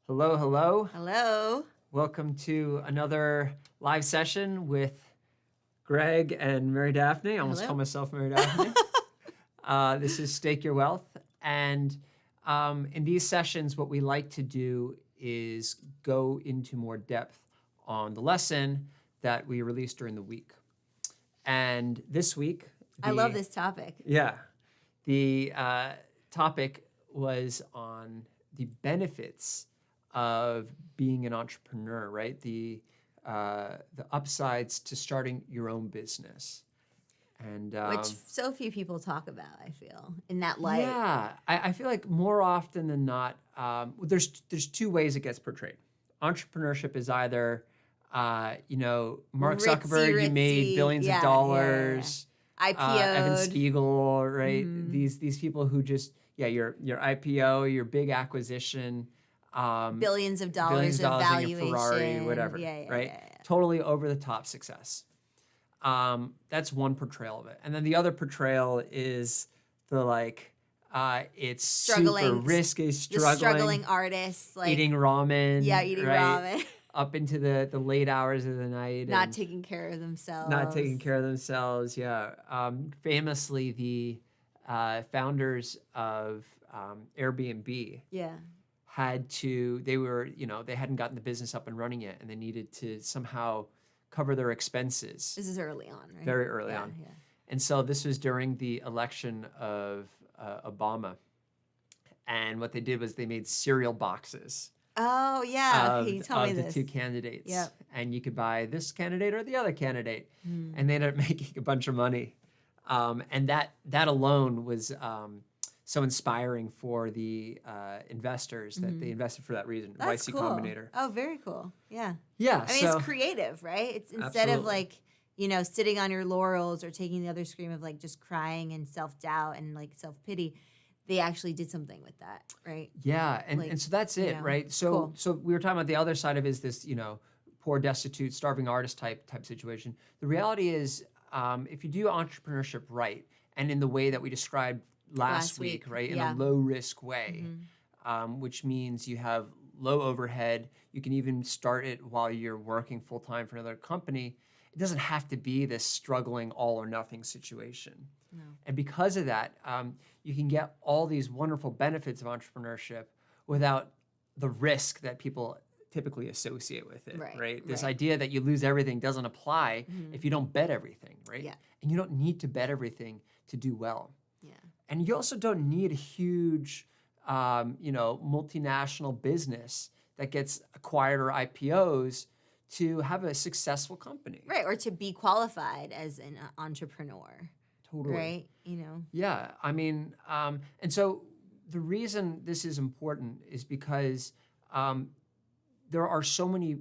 Hello, hello. Hello. Welcome to another live session with Greg and Mary Daphne. I almost Hello. call myself Mary Daphne. This is Stake Your Wealth. And in these sessions, what we like to do is go into more depth on the lesson that we released during the week. And this week, I love this topic. Yeah. The topic was on the benefits of being an entrepreneur, right? The upsides to starting your own business. And Which so few people talk about, I feel, in that light. yeah, I feel like more often than not, there's two ways it gets portrayed. Entrepreneurship is either, Mark Zuckerberg, you made billions of dollars. IPO. Evan Spiegel, right? These people who just, your IPO, your big acquisition. Billions of dollars of valuation. A Ferrari, whatever, right? Yeah. Totally over the top success. That's one portrayal of it. And then the other portrayal is the it's super risky, struggling artists, eating ramen. Yeah, eating ramen. Up into the late hours of the night. Not taking care of themselves. Yeah. Famously, the founders of Airbnb they hadn't gotten the business up and running yet, and they needed to somehow cover their expenses. This is early on, right? Very early on. Yeah. And so this was during the election of Obama. And what they did was they made cereal boxes. Oh, yeah. Okay, you tell me this. The two candidates. Yep. And you could buy this candidate or the other candidate. And they ended up making a bunch of money. And that alone was so inspiring for the investors that they invested for that reason. That's YC cool. Combinator. Oh, very cool. Yeah. Yeah. I mean, it's creative, right? It's instead Absolutely. of sitting on your laurels or taking the other extreme of just crying and self-doubt and self-pity, they actually did something with that, right? Yeah, and so that's it, right? So cool. So we were talking about the other side of it is this, poor, destitute, starving artist type situation. The reality is, if you do entrepreneurship right, and in the way that we described last week, right, in a low risk way, which means you have low overhead. You can even start it while you're working full time for another company. It doesn't have to be this struggling all or nothing situation. No. And because of that, you can get all these wonderful benefits of entrepreneurship without the risk that people typically associate with it, right? This idea that you lose everything doesn't apply if you don't bet everything, right? Yeah. And you don't need to bet everything to do well. Yeah. And you also don't need a huge, multinational business that gets acquired or IPOs to have a successful company. Right, or to be qualified as an entrepreneur. Totally. Right, Yeah, I mean, and so the reason this is important is because there are so many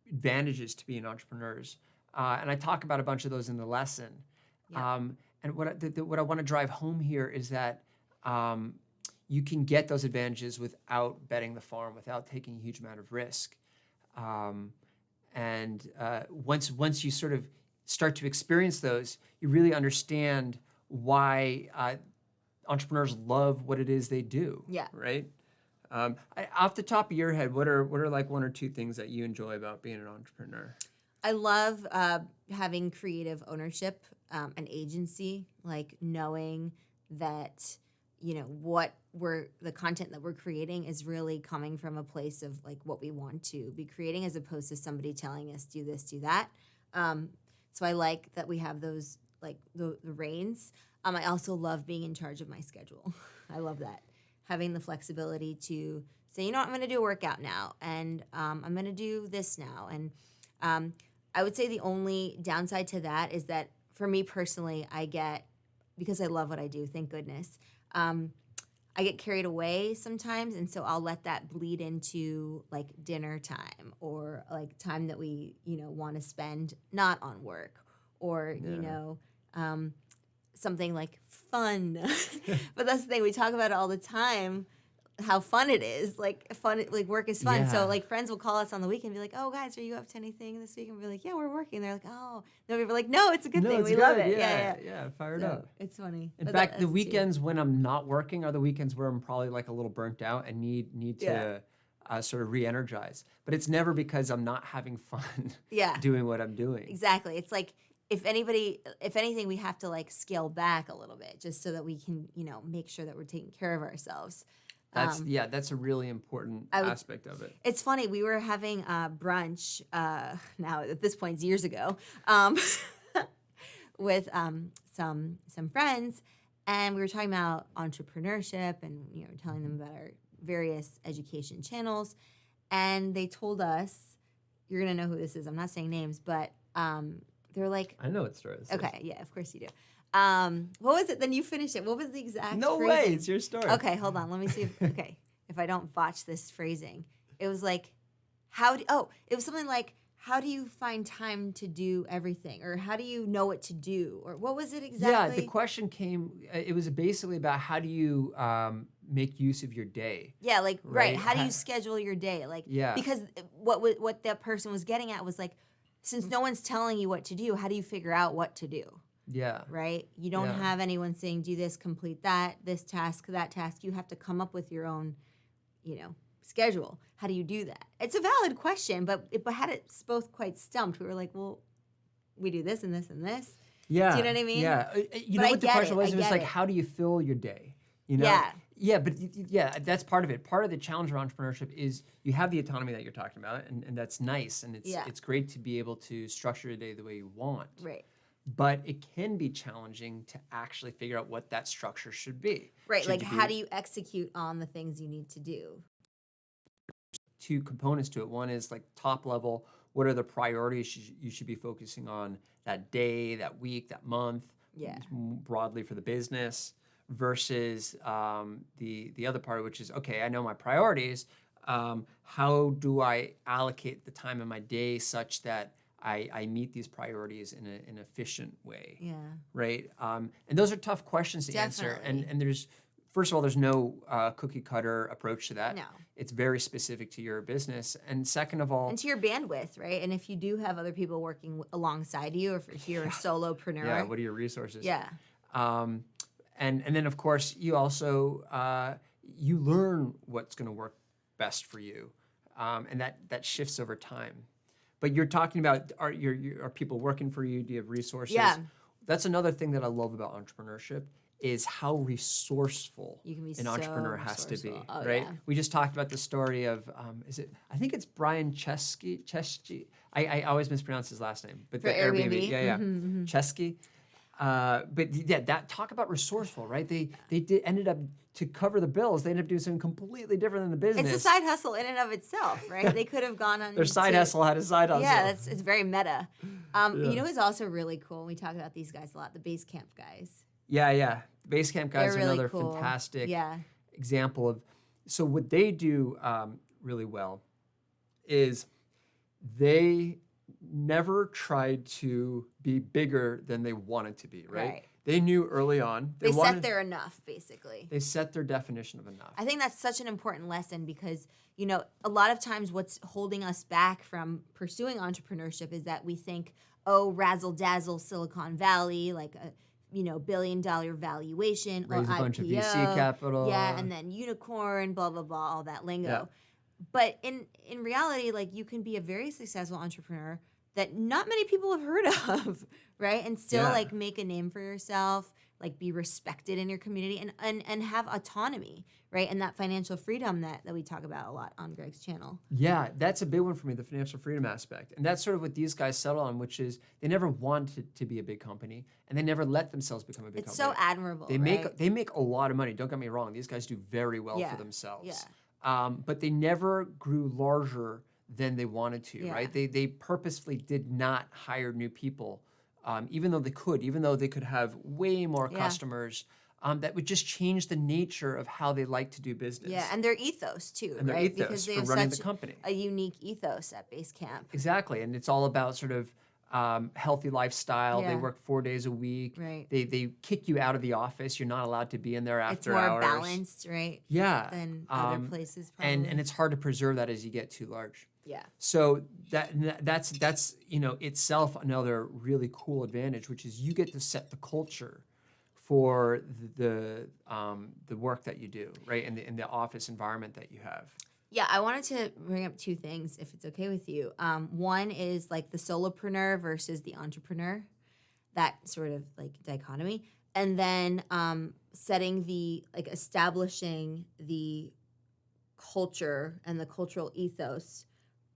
advantages to being entrepreneurs. And I talk about a bunch of those in the lesson. Yeah. And what I want to drive home here is that you can get those advantages without betting the farm, without taking a huge amount of risk. And once you sort of start to experience those, you really understand why entrepreneurs love what it is they do. Yeah. Right. Off the top of your head, what are one or two things that you enjoy about being an entrepreneur? I love having creative ownership and agency, knowing that the content that we're creating is really coming from a place of what we want to be creating, as opposed to somebody telling us do this, do that. So I like that we have those the reins. I also love being in charge of my schedule. I love that, having the flexibility to say, I'm going to do a workout now, and I'm going to do this now. And I would say the only downside to that is that for me personally, because I love what I do, thank goodness, I get carried away sometimes, and so I'll let that bleed into dinner time or time that we want to spend not on work, or something fun. But that's the thing, we talk about it all the time, how fun it is. Work is fun. Yeah. So friends will call us on the weekend and be like, "Oh guys, are you up to anything this week?" And we're like, "Yeah, we're working." They're like, "Oh." No, we're like, "No, it's a good thing. We love it." Yeah, fired up. It's funny. In fact, the weekends when I'm not working are the weekends where I'm probably a little burnt out and need to sort of re-energized. But it's never because I'm not having fun Yeah. doing what I'm doing. Exactly. It's like if anything, we have to like scale back a little bit just so that we can, make sure that we're taking care of ourselves. That's a really important aspect of it. It's funny. We were having brunch now at this point, years ago, with some friends, and we were talking about entrepreneurship and telling them about our various education channels, and they told us, you're gonna know who this is. I'm not saying names, but they're like, I know what story this is. Okay, yeah, of course you do. What was it? Then you finish it. What was the exact No phrasing? way, it's your story. Okay, hold on. Let me see if I don't botch this phrasing. It was like, it was something like, how do you find time to do everything? Or how do you know what to do? Or what was it exactly? Yeah, the question came, it was basically about how do you make use of your day? Yeah, like, right. Right. How do you schedule your day? Like, Yeah. Because what that person was getting at was like, since no one's telling you what to do, how do you figure out what to do? Yeah. Right? You don't Yeah. have anyone saying, do this, complete that, this task, that task. You have to come up with your own, schedule. How do you do that? It's a valid question, but had it both quite stumped. We were like, well, we do this and this and this. Yeah. Do you know what I mean? Yeah. You But know I what the get question it, was? I It was get like, it. how do you fill your day? Yeah. Yeah, but that's part of it. Part of the challenge of entrepreneurship is you have the autonomy that you're talking about, and that's nice, and it's great to be able to structure your day the way you want. Right. But it can be challenging to actually figure out what that structure should be. Right. Should Like, it how be do you execute on the things you need to do? two components to it? One is like top level, what are the priorities you should be focusing on that day, that week, that month, Yeah. broadly for the business, versus the other part, which is, okay, I know my priorities. How do I allocate the time in my day such that I meet these priorities in an efficient way? Yeah. Right? And those are tough questions to answer. Definitely. And there's, first of all, there's no cookie cutter approach to that. No. It's very specific to your business. And second of all, And to your bandwidth, right? And if you do have other people working alongside you, or if you're a solopreneur. yeah, what are your resources? Yeah. And then of course you also you learn what's going to work best for you, and that shifts over time. But you're talking about are people working for you? Do you have resources? Yeah. That's another thing that I love about entrepreneurship is how resourceful You can be an so entrepreneur has to be, resourceful. Oh, right? yeah. We just talked about the story of I think it's Brian Chesky. I always mispronounce his last name, but For the Airbnb? yeah, Chesky. But yeah, talk about resourceful, right? They ended up to cover the bills. They ended up doing something completely different than the business. It's a side hustle in and of itself, right? They could have gone on Their side hustle had a side hustle. Yeah, it's very meta. You know who's also really cool? We talk about these guys a lot, the Basecamp guys. Yeah. Basecamp guys They're are really another cool. fantastic Yeah. example of. So what they do really well is they never tried to be bigger than they wanted to be, right? They knew early on. They set their enough, basically. They set their definition of enough. I think that's such an important lesson because, a lot of times what's holding us back from pursuing entrepreneurship is that we think, oh, razzle dazzle Silicon Valley, like a billion-dollar valuation Raise or a bunch IPO. of VC capital. Yeah, and then unicorn, blah, blah, blah, all that lingo. Yeah. But in reality, like, you can be a very successful entrepreneur that not many people have heard of, right? And still like make a name for yourself, like be respected in your community and have autonomy, right? And that financial freedom that we talk about a lot on Greg's channel. Yeah, that's a big one for me, the financial freedom aspect. And that's sort of what these guys settle on, which is they never wanted to be a big company and they never let themselves become a big It's company. so admirable, They right? make a lot of money. Don't get me wrong. These guys do very well for themselves. But they never grew larger than they wanted to, right? They purposefully did not hire new people, even though they could have way more customers. That would just change the nature of how they like to do business. Yeah, and their ethos too, And their right? ethos Because they for have running such the company. a unique ethos at Basecamp. Exactly, and it's all about sort of healthy lifestyle. They Yeah. work 4 days a week. Right. They kick you out of the office. You're not allowed to be in there It's after more hours. balanced, right? Yeah. Than other places, probably. And it's hard to preserve that as you get too large. Yeah. So that's itself another really cool advantage, which is you get to set the culture for the work that you do, right? In the office environment that you have. Yeah, I wanted to bring up two things, if it's okay with you. One is like the solopreneur versus the entrepreneur, that sort of like dichotomy, and then establishing the culture and the cultural ethos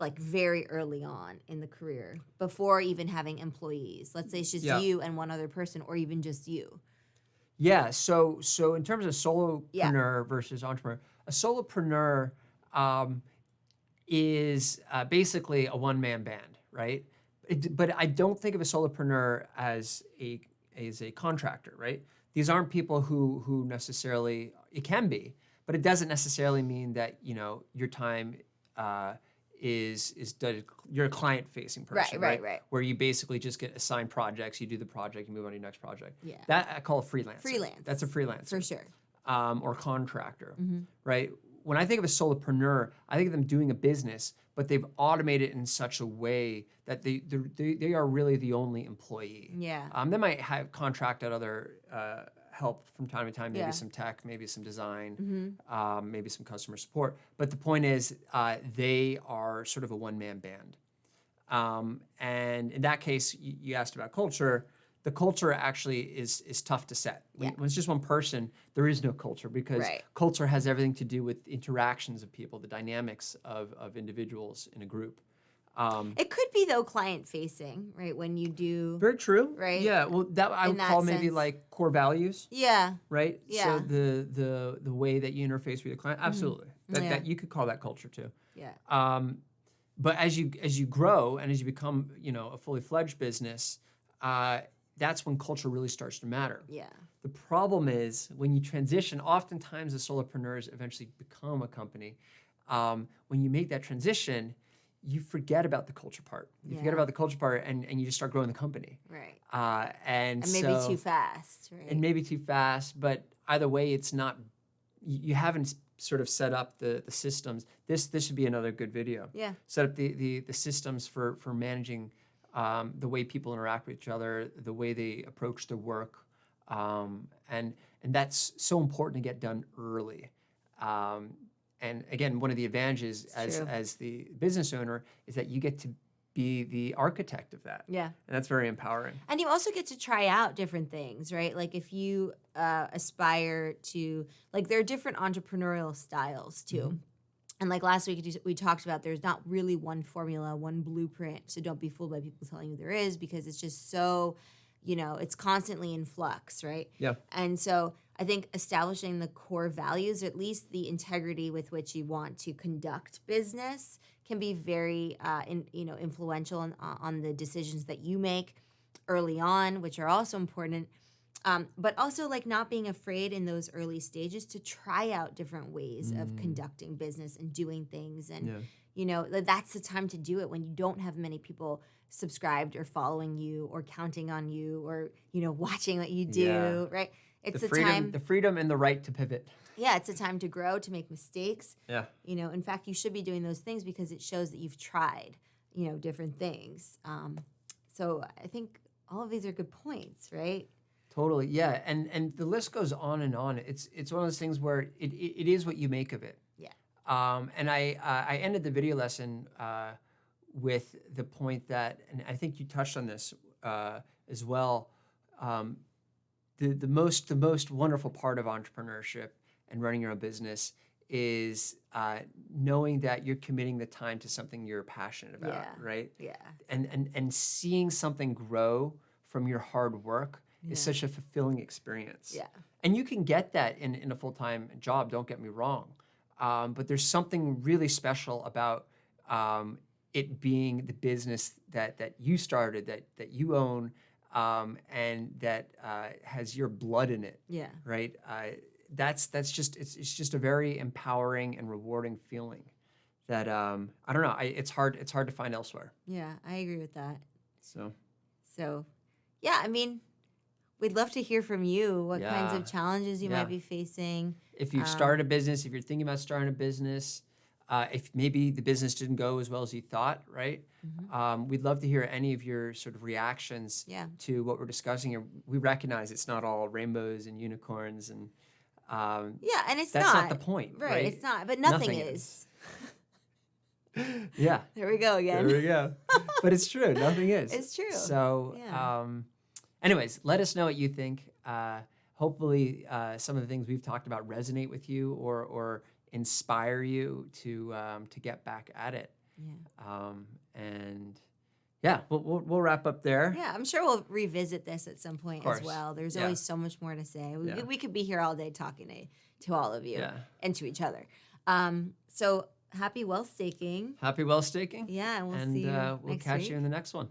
like very early on in the career before even having employees. Let's say it's just Yeah. you and one other person, or even just you. Yeah. So in terms of Yeah. solopreneur versus entrepreneur, a solopreneur is basically a one-man band, right? But I don't think of a solopreneur as a contractor, right? These aren't people who necessarily, it can be, but it doesn't necessarily mean that your time is you're a client-facing person, Right. Where you basically just get assigned projects, you do the project, you move on to your next project. Yeah. That I call a freelancer. Freelance. That's a freelancer. For sure. Or contractor, Mm-hmm. right? When I think of a solopreneur, I think of them doing a business, but they've automated it in such a way that they are really the only employee. Yeah. They might have contract out other help from time to time, maybe Yeah. some tech, maybe some design, Mm-hmm. maybe some customer support. But the point is, they are sort of a one-man band. And in that case, you asked about culture. The culture actually is tough to set. Yeah. When it's just one person, there is no culture because Right. culture has everything to do with interactions of people, the dynamics of individuals in a group. It could be though client facing, right? When you do. Very true. Right. Yeah. Well, that I In would that call maybe sense. like core values, Yeah. right? Yeah. So the way that you interface with your client, absolutely. Yeah. That you could call that culture too. Yeah. But as you grow and as you become a fully fledged business, that's when culture really starts to matter. Yeah. The problem is when you transition, oftentimes the solopreneurs eventually become a company. When you make that transition, you forget about the culture part. You forget Yeah. about the culture part and you just start growing the company. Right. And And maybe so, too fast, right? And maybe too fast, but either way, it's not, you haven't sort of set up the systems. This should be another good video. Yeah. Set up the systems for managing the way people interact with each other, the way they approach their work, and that's so important to get done early. And again, one of the advantages True. as the business owner is that you get to be the architect of that. Yeah. And that's very empowering. And you also get to try out different things, right? Like if you aspire to, like there are different entrepreneurial styles too. Mm-hmm. And like last week we talked about there's not really one formula, one blueprint. So don't be fooled by people telling you there is because it's just so, it's constantly in flux, right? Yeah. And so I think establishing the core values, or at least the integrity with which you want to conduct business, can be very influential on the decisions that you make early on, which are also important. But also like not being afraid in those early stages to try out different ways of conducting business and doing things. And, that's the time to do it when you don't have many people subscribed or following you or counting on you or, watching what you do, right? It's the freedom and the right to pivot. Yeah, it's a time to grow, to make mistakes. Yeah. In fact, you should be doing those things because it shows that you've tried, different things. So I think all of these are good points, right? Totally, yeah, and the list goes on and on. It's one of those things where it is what you make of it. Yeah. And I ended the video lesson with the point that, and I think you touched on this as well. The most wonderful part of entrepreneurship and running your own business is knowing that you're committing the time to something you're passionate about, Yeah. right? Yeah. And seeing something grow from your hard work is such a fulfilling experience. Yeah. And you can get that in a full-time job, don't get me wrong. But there's something really special about it being the business that you started, that you own, and that has your blood in it. Yeah. Right? It's just a very empowering and rewarding feeling that I don't know. It's hard to find elsewhere. Yeah, I agree with that. So yeah, I mean, we'd love to hear from you. What kinds Yeah. of challenges you Yeah. might be facing. if you've started a business, if you're thinking about starting a business, if maybe the business didn't go as well as you thought, right? We'd love to hear any of your sort of reactions Yeah. to what we're discussing here. We recognize it's not all rainbows and unicorns, and Yeah, and it's that's not not the point, right. right? It's not, but nothing Nothing is. Yeah. There we go again. There we go. But it's true. Nothing is. It's true. So, Yeah. anyways, let us know what you think. Hopefully, some of the things we've talked about resonate with you or inspire you to get back at it. Yeah. And yeah, we'll wrap up there. Yeah, I'm sure we'll revisit this at some point as well. There's Yeah. always so much more to say. Yeah. We could be here all day talking to all of you Yeah. and to each other. So happy wealth staking. Happy wealth staking. Yeah, and we'll And see you we'll next catch week. you in the next one.